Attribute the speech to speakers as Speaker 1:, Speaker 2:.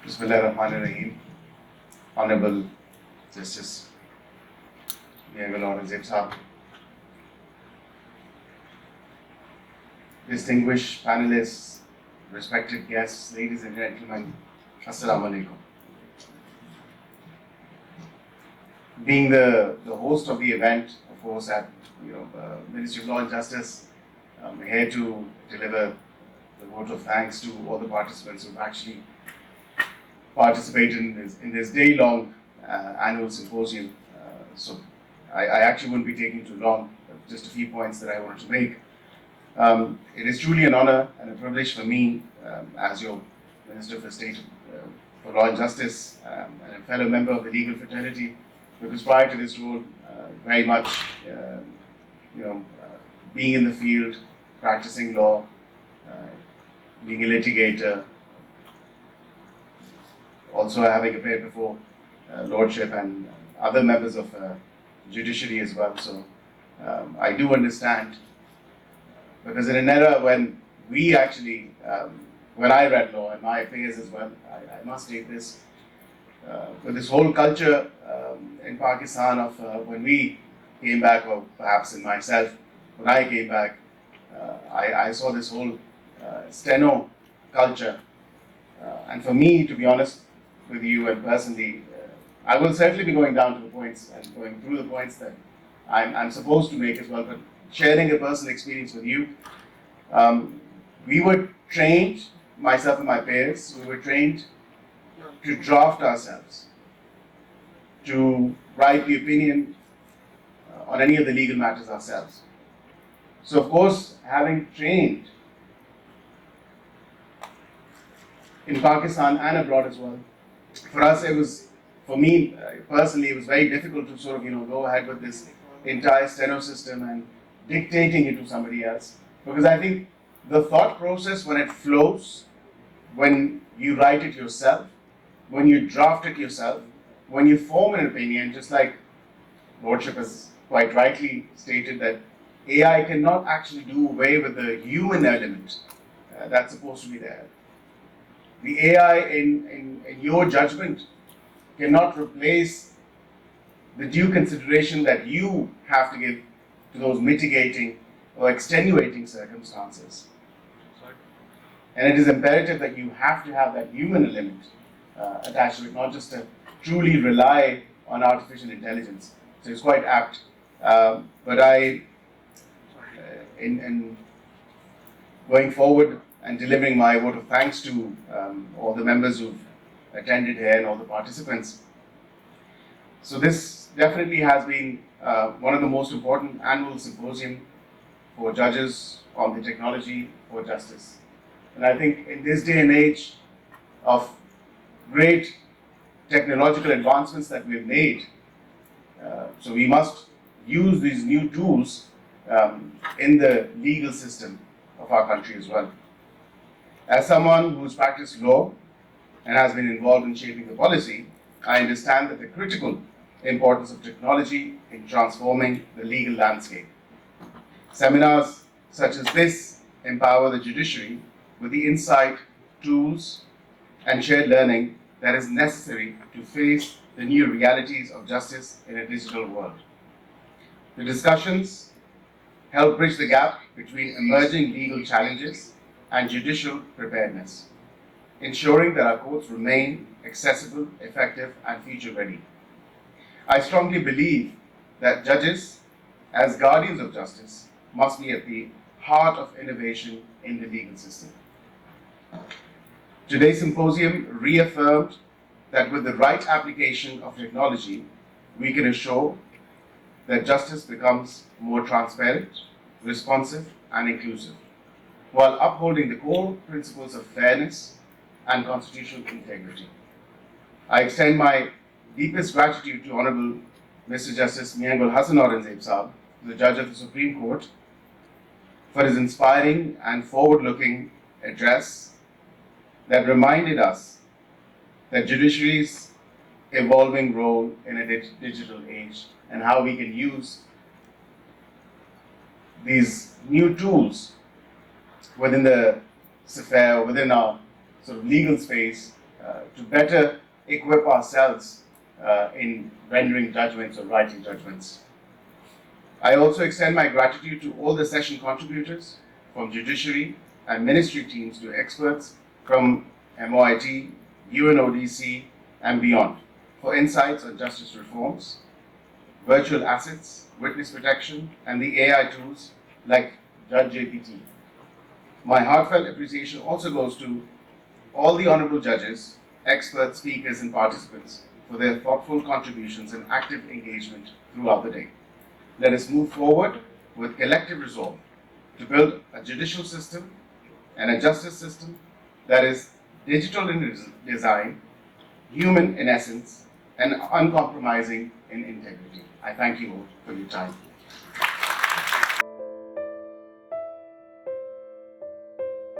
Speaker 1: Bismillahirrahmanirrahim. Honorable Justice Aqeel Malik, distinguished panelists, respected guests, ladies and gentlemen, Assalamu alaikum. Being the host of the event, of course, at Ministry of Law and Justice, I'm here to deliver the vote of thanks to all the participants who've actually participated in this day-long annual symposium. So I actually wouldn't be taking too long, but just a few points that I wanted to make. It is truly an honor and a privilege for me, as your Minister for State for Law and Justice and a fellow member of the legal fraternity, because prior to this role, very much, being in the field, practicing law, being a litigator, also having appeared before Lordship and other members of Judiciary as well. So I do understand, because in an era when we actually, when I read law and my peers as well, I must state this, with this whole culture in Pakistan of when we came back, or perhaps in myself, when I came back, I saw this whole steno culture. And for me, to be honest with you and personally, I will certainly be going down to the points and going through the points that I'm supposed to make as well, but sharing a personal experience with you. We were trained, myself and my peers, we were trained to draft ourselves, to write the opinion on any of the legal matters ourselves. So of course, having trained in Pakistan and abroad as well, for us it was, for me personally, it was very difficult to sort of go ahead with this entire steno system and dictating it to somebody else, because I think the thought process, when it flows, when you write it yourself, when you draft it yourself, when you form an opinion, just like Lordship has quite rightly stated that AI cannot actually do away with the human element that's supposed to be there. The AI in your judgment cannot replace the due consideration that you have to give to those mitigating or extenuating circumstances. And it is imperative that you have to have that human element attached to it, not just to truly rely on artificial intelligence. So it's quite apt. But in going forward and delivering my vote of thanks to all the members who've attended here and all the participants. So this definitely has been one of the most important annual symposium for judges on the technology for justice. And I think in this day and age of great technological advancements that we've made, so we must use these new tools in the legal system of our country as well. As someone who's practiced law and has been involved in shaping the policy, I understand that the critical importance of technology in transforming the legal landscape. Seminars such as this empower the judiciary with the insight, tools, and shared learning that is necessary to face the new realities of justice in a digital world. The discussions help bridge the gap between emerging legal challenges and judicial preparedness, ensuring that our courts remain accessible, effective, and future-ready. I strongly believe that judges, as guardians of justice, must be at the heart of innovation in the legal system. Today's symposium reaffirmed that with the right application of technology, we can assure that justice becomes more transparent, responsive, and inclusive, while upholding the core principles of fairness and constitutional integrity. I extend my deepest gratitude to Honorable Mr. Justice Miangul Hassan Aurangzeb Saab, the Judge of the Supreme Court, for his inspiring and forward-looking address that reminded us that judiciary's evolving role in a digital age and how we can use these new tools within the sphere, within our sort of legal space, to better equip ourselves in rendering judgments or writing judgments. I also extend my gratitude to all the session contributors, from judiciary and ministry teams to experts from MOIT, UNODC, and beyond, for insights on justice reforms, virtual assets, witness protection, and the AI tools like Judge GPT. My heartfelt appreciation also goes to all the honorable judges, experts, speakers, and participants for their thoughtful contributions and active engagement throughout the day. Let us move forward with collective resolve to build a judicial system and a justice system that is digital in design, human in essence, and uncompromising in integrity. I thank you all for your time.